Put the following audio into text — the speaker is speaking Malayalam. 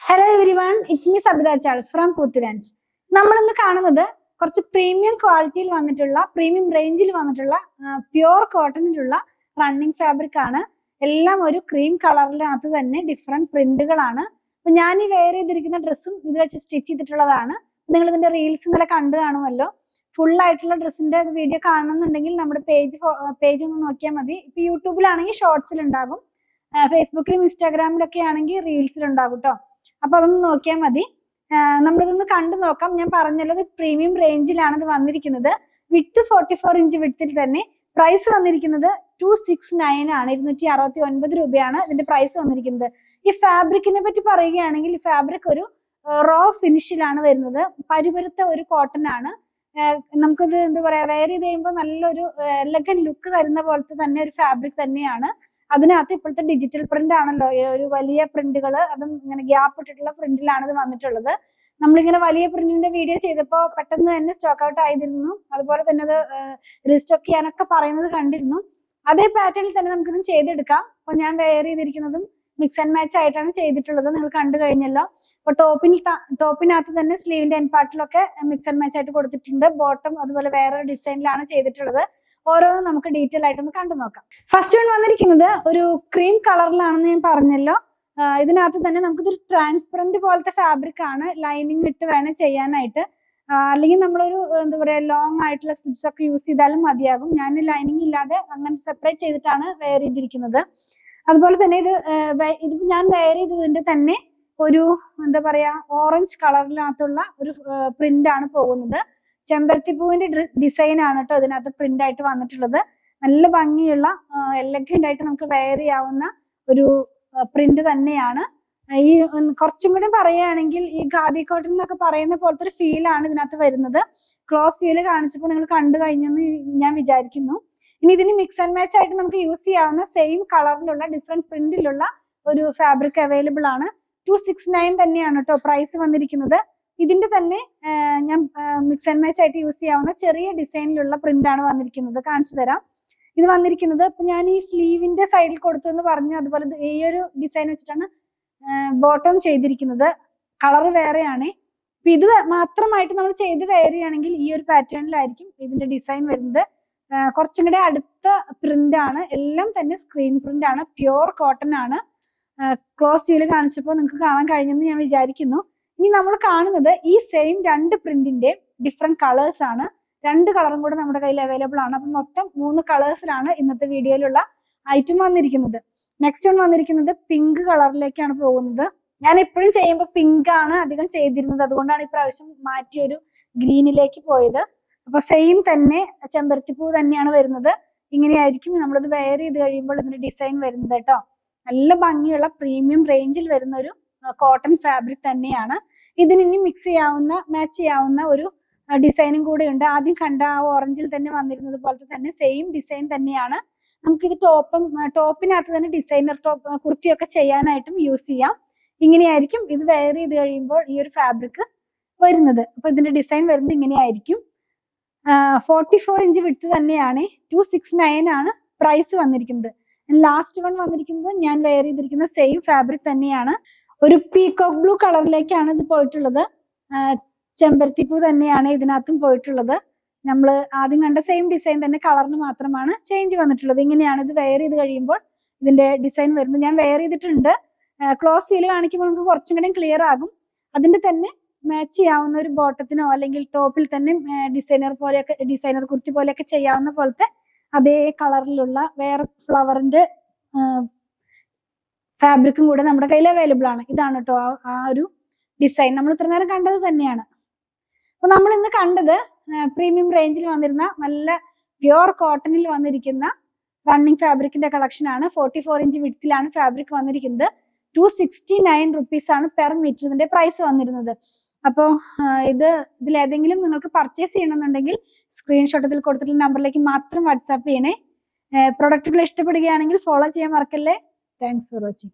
Hello everyone, it's me Sabitha Charles from Poothirans. നമ്മളിന്ന് കാണുന്നത് കുറച്ച് പ്രീമിയം ക്വാളിറ്റിയിൽ വന്നിട്ടുള്ള പ്രീമിയം റേഞ്ചിൽ വന്നിട്ടുള്ള പ്യുവർ കോട്ടണിലുള്ള റണ്ണിങ് ഫാബ്രിക് ആണ്. എല്ലാം ഒരു ക്രീം കളറിനകത്ത് തന്നെ ഡിഫറെന്റ് പ്രിന്റുകളാണ്. അപ്പൊ ഞാൻ ഈ വെയർ ചെയ്തിരിക്കുന്ന ഡ്രസ്സും ഇത് വെച്ച് സ്റ്റിച്ച് ചെയ്തിട്ടുള്ളതാണ്. നിങ്ങൾ ഇതിന്റെ റീൽസ് ഇന്നലെ കണ്ടു കാണുമല്ലോ. ഫുൾ ആയിട്ടുള്ള ഡ്രസ്സിന്റെ വീഡിയോ കാണുന്നുണ്ടെങ്കിൽ നമ്മുടെ പേജ് ഒന്ന് നോക്കിയാൽ മതി. ഇപ്പൊ യൂട്യൂബിലാണെങ്കിൽ ഷോർട്സിൽ ഉണ്ടാകും, ഫേസ്ബുക്കിലും ഇൻസ്റ്റാഗ്രാമിലൊക്കെ ആണെങ്കിൽ റീൽസിൽ ഉണ്ടാകും കേട്ടോ. അപ്പൊ അതൊന്ന് നോക്കിയാൽ മതി. നമ്മളിതൊന്ന് കണ്ടു നോക്കാം. ഞാൻ പറഞ്ഞല്ലോ, ഇത് പ്രീമിയം റേഞ്ചിലാണ് ഇത് വന്നിരിക്കുന്നത്. വിഡ്ത്ത് 44 ഇഞ്ച് വിഡ്ത്തിൽ തന്നെ. പ്രൈസ് വന്നിരിക്കുന്നത് 269 ആണ്. 269 രൂപയാണ് ഇതിന്റെ പ്രൈസ് വന്നിരിക്കുന്നത്. ഈ ഫാബ്രിക്കിനെ പറ്റി പറയുകയാണെങ്കിൽ ഈ ഫാബ്രിക് ഒരു റോ ഫിനിഷിലാണ് വരുന്നത്. പരുപരുത്ത ഒരു കോട്ടൺ ആണ്. നമുക്കിത് എന്താ പറയാ, വെയർ ചെയ്ത് കഴിയുമ്പോൾ നല്ലൊരു എലഗന്റ് ലുക്ക് തരുന്ന പോലത്തെ തന്നെ ഒരു ഫാബ്രിക് തന്നെയാണ്. അതിനകത്ത് ഇപ്പോഴത്തെ ഡിജിറ്റൽ പ്രിന്റ് ആണല്ലോ, ഒരു വലിയ പ്രിന്റുകൾ, അതും ഇങ്ങനെ ഗ്യാപ്പ് ഇട്ടിട്ടുള്ള പ്രിന്റിലാണ് ഇത് വന്നിട്ടുള്ളത്. നമ്മളിങ്ങനെ വലിയ പ്രിന്റിന്റെ വീഡിയോ ചെയ്തപ്പോൾ പെട്ടെന്ന് തന്നെ സ്റ്റോക്ക് ഔട്ട് ആയിരുന്നു. അതുപോലെ തന്നെ അത് റീസ്റ്റോക്ക് ചെയ്യാനൊക്കെ പറയുന്നത് കണ്ടിരുന്നു. അതേ പാറ്റേണിൽ തന്നെ നമുക്കിതും ചെയ്തെടുക്കാം. അപ്പൊ ഞാൻ വെയർ ചെയ്തിരിക്കുന്നതും മിക്സ് ആൻഡ് മാച്ച് ആയിട്ടാണ് ചെയ്തിട്ടുള്ളത്. നിങ്ങൾ കണ്ടു കഴിഞ്ഞല്ലോ. അപ്പൊ ടോപ്പിനകത്ത് തന്നെ സ്ലീവിന്റെ എൻ പാർട്ടിലൊക്കെ മിക്സ് ആൻഡ് മാച്ച് ആയിട്ട് കൊടുത്തിട്ടുണ്ട്. ബോട്ടം അതുപോലെ വേറെ ഡിസൈനിലാണ് ചെയ്തിട്ടുള്ളത്. ഓരോന്നും നമുക്ക് ഡീറ്റെയിൽ ആയിട്ടൊന്ന് കണ്ടു നോക്കാം. ഫസ്റ്റ് വൺ വന്നിരിക്കുന്നത് ഒരു ക്രീം കളറിലാണെന്ന് ഞാൻ പറഞ്ഞല്ലോ. ഇതിനകത്ത് തന്നെ നമുക്കിതൊരു ട്രാൻസ്പെറന്റ് പോലത്തെ ഫാബ്രിക് ആണ്. ലൈനിങ് ഇട്ട് വേണം ചെയ്യാനായിട്ട്. അല്ലെങ്കിൽ നമ്മളൊരു എന്താ പറയാ, ലോങ് ആയിട്ടുള്ള സ്ലിപ്സ് ഒക്കെ യൂസ് ചെയ്താലും മതിയാകും. ഞാൻ ലൈനിങ് ഇല്ലാതെ അങ്ങനെ സെപ്പറേറ്റ് ചെയ്തിട്ടാണ് വെയർ ചെയ്തിരിക്കുന്നത്. അതുപോലെ തന്നെ ഇത് ഞാൻ വെയർ ചെയ്തതിന്റെ തന്നെ ഒരു എന്താ പറയാ, ഓറഞ്ച് കളറിനകത്തുള്ള ഒരു പ്രിന്റ് ആണ് പോകുന്നത്. ചെമ്പരത്തിപ്പൂവിന്റെ ഡിസൈൻ ആണ് കേട്ടോ ഇതിനകത്ത് പ്രിന്റ് ആയിട്ട് വന്നിട്ടുള്ളത്. നല്ല ഭംഗിയുള്ള എലഗന്റ് ആയിട്ട് നമുക്ക് വെയർ ചെയ്യാവുന്ന ഒരു പ്രിന്റ് തന്നെയാണ്. ഈ കുറച്ചും കൂടി പറയുകയാണെങ്കിൽ ഈ ഖാദി കോട്ടൺ എന്നൊക്കെ പറയുന്ന പോലത്തെ ഒരു ഫീൽ ആണ് ഇതിനകത്ത് വരുന്നത്. ക്ലോസ് വ്യൂല് കാണിച്ചപ്പോൾ നിങ്ങൾ കണ്ടു കഴിഞ്ഞെന്ന് ഞാൻ വിചാരിക്കുന്നു. ഇനി ഇതിന് മിക്സ് ആൻഡ് മാച്ച് ആയിട്ട് നമുക്ക് യൂസ് ചെയ്യാവുന്ന സെയിം കളറിലുള്ള ഡിഫറെന്റ് പ്രിന്റിലുള്ള ഒരു ഫാബ്രിക് അവൈലബിൾ ആണ്. 269 തന്നെയാണ് കേട്ടോ പ്രൈസ് വന്നിരിക്കുന്നത്. ഇതിന്റെ തന്നെ ഞാൻ മിക്സ് ആൻഡ് മാച്ച് ആയിട്ട് യൂസ് ചെയ്യാവുന്ന ചെറിയ ഡിസൈനിലുള്ള പ്രിന്റ് ആണ് വന്നിരിക്കുന്നത്. കാണിച്ചു തരാം. ഇത് വന്നിരിക്കുന്നത് ഇപ്പൊ ഞാൻ ഈ സ്ലീവിന്റെ സൈഡിൽ കൊടുത്തു എന്ന് പറഞ്ഞു. അതുപോലെ ഈ ഒരു ഡിസൈൻ വെച്ചിട്ടാണ് ബോട്ടം ചെയ്തിരിക്കുന്നത്. കളർ വേറെയാണ്. അപ്പൊ ഇത് മാത്രമായിട്ട് നമ്മൾ ചെയ്ത് വെയർ ചെയ്യുകയാണെങ്കിൽ ഈ ഒരു പാറ്റേണിലായിരിക്കും ഇതിന്റെ ഡിസൈൻ വരുന്നത്. കുറച്ചും കൂടെ അടുത്ത പ്രിന്റ് ആണ്. എല്ലാം തന്നെ സ്ക്രീൻ പ്രിന്റ് ആണ്. പ്യുവർ കോട്ടൺ ആണ്. ക്ലോസ് വ്യൂല് കാണിച്ചപ്പോൾ നിങ്ങൾക്ക് കാണാൻ കഴിഞ്ഞെന്ന് ഞാൻ വിചാരിക്കുന്നു. ഇനി നമ്മൾ കാണുന്നത് ഈ സെയിം രണ്ട് പ്രിന്റിന്റെ ഡിഫറെന്റ് കളേഴ്സ് ആണ്. രണ്ട് കളറും കൂടെ നമ്മുടെ കയ്യിൽ അവൈലബിൾ ആണ്. അപ്പൊ മൊത്തം 3 കളേഴ്സിലാണ് ഇന്നത്തെ വീഡിയോയിലുള്ള ഐറ്റം വന്നിരിക്കുന്നത്. നെക്സ്റ്റ് വൺ വന്നിരിക്കുന്നത് പിങ്ക് കളറിലേക്കാണ് പോകുന്നത്. ഞാൻ എപ്പോഴും ചെയ്യുമ്പോൾ പിങ്ക് ആണ് അധികം ചെയ്തിരുന്നത്. അതുകൊണ്ടാണ് ഇപ്രാവശ്യം മാറ്റി ഒരു ഗ്രീനിലേക്ക് പോയത്. അപ്പൊ സെയിം തന്നെ ചെമ്പരത്തിപ്പൂ തന്നെയാണ് വരുന്നത്. ഇങ്ങനെയായിരിക്കും നമ്മളിത് വെയർ ചെയ്ത് കഴിയുമ്പോൾ ഇതിന്റെ ഡിസൈൻ വരുന്നത് കേട്ടോ. നല്ല ഭംഗിയുള്ള പ്രീമിയം റേഞ്ചിൽ വരുന്ന ഒരു കോട്ടൺ ഫാബ്രിക് തന്നെയാണ്. ഇതിന് ഇനി മിക്സ് ചെയ്യാവുന്ന മാച്ച് ചെയ്യാവുന്ന ഒരു ഡിസൈനും കൂടെ ഉണ്ട്. ആദ്യം കണ്ട ആ ഓറഞ്ചിൽ തന്നെ വന്നിരുന്നത് പോലത്തെ തന്നെ സെയിം ഡിസൈൻ തന്നെയാണ്. നമുക്കിത് ടോപ്പിനകത്ത് തന്നെ ഡിസൈനർ ടോപ്പ് കുർത്തിയൊക്കെ ചെയ്യാനായിട്ടും യൂസ് ചെയ്യാം. ഇങ്ങനെയായിരിക്കും ഇത് വെയർ ചെയ്ത് കഴിയുമ്പോൾ ഈ ഒരു ഫാബ്രിക് വരുന്നത്. അപ്പൊ ഇതിന്റെ ഡിസൈൻ വരുന്നത് ഇങ്ങനെയായിരിക്കും. 44 ഇഞ്ച് വിഡ്ത്ത് തന്നെയാണ്. 269 ആണ് പ്രൈസ് വന്നിരിക്കുന്നത്. ലാസ്റ്റ് വൺ വന്നിരിക്കുന്നത് ഞാൻ വെയർ ചെയ്തിരിക്കുന്ന സെയിം ഫാബ്രിക് തന്നെയാണ്. ഒരു പീകോക്ക് ബ്ലൂ കളറിലേക്കാണ് ഇത് പോയിട്ടുള്ളത്. ചെമ്പരത്തിപ്പൂ തന്നെയാണ് ഇതിനകത്തും പോയിട്ടുള്ളത്. നമ്മൾ ആദ്യം കണ്ട സെയിം ഡിസൈൻ തന്നെ കളറിന് മാത്രമാണ് ചേഞ്ച് വന്നിട്ടുള്ളത്. ഇങ്ങനെയാണ് ഇത് വെയർ ചെയ്ത് കഴിയുമ്പോൾ ഇതിന്റെ ഡിസൈൻ വരുന്നത്. ഞാൻ വെയർ ചെയ്തിട്ടുണ്ട്. ക്ലോസ് ചെയ്ത് കാണിക്കുമ്പോൾ നമുക്ക് കുറച്ചും കൂടെ ക്ലിയർ ആകും. അതിന്റെ തന്നെ മാച്ച് ചെയ്യാവുന്ന ഒരു ബോട്ടത്തിനോ അല്ലെങ്കിൽ ടോപ്പിൽ തന്നെ ഡിസൈനർ കുർത്തി പോലെയൊക്കെ ചെയ്യാവുന്ന പോലത്തെ അതേ കളറിലുള്ള വേറെ ഫ്ലവറിന്റെ ഫാബ്രിക്കും കൂടെ നമ്മുടെ കയ്യിൽ അവൈലബിൾ ആണ്. ഇതാണ് കേട്ടോ ആ ഒരു ഡിസൈൻ. നമ്മൾ ഇത്ര നേരം കണ്ടത് തന്നെയാണ്. അപ്പൊ നമ്മൾ ഇന്ന് കണ്ടത് പ്രീമിയം റേഞ്ചിൽ വന്നിരുന്ന നല്ല പ്യുവർ കോട്ടണിൽ വന്നിരിക്കുന്ന റണ്ണിങ് ഫാബ്രിക്കിന്റെ കളക്ഷൻ ആണ്. 44 ഇഞ്ച് വിഡ്ത്തിലാണ് ഫാബ്രിക് വന്നിരിക്കുന്നത്. 269 റുപ്പീസ് ആണ് പെർ മീറ്റർ ഇതിന്റെ പ്രൈസ് വന്നിരുന്നത്. അപ്പോൾ ഇതിലേതെങ്കിലും നിങ്ങൾക്ക് പർച്ചേസ് ചെയ്യണമെന്നുണ്ടെങ്കിൽ സ്ക്രീൻഷോട്ട് ഇതിൽ കൊടുത്തിട്ടുള്ള നമ്പറിലേക്ക് മാത്രം വാട്സാപ്പ് ചെയ്യണേ. പ്രൊഡക്റ്റുകൾ ഇഷ്ടപ്പെടുകയാണെങ്കിൽ ഫോളോ ചെയ്യാൻ മറക്കല്ലേ. Thanks for watching.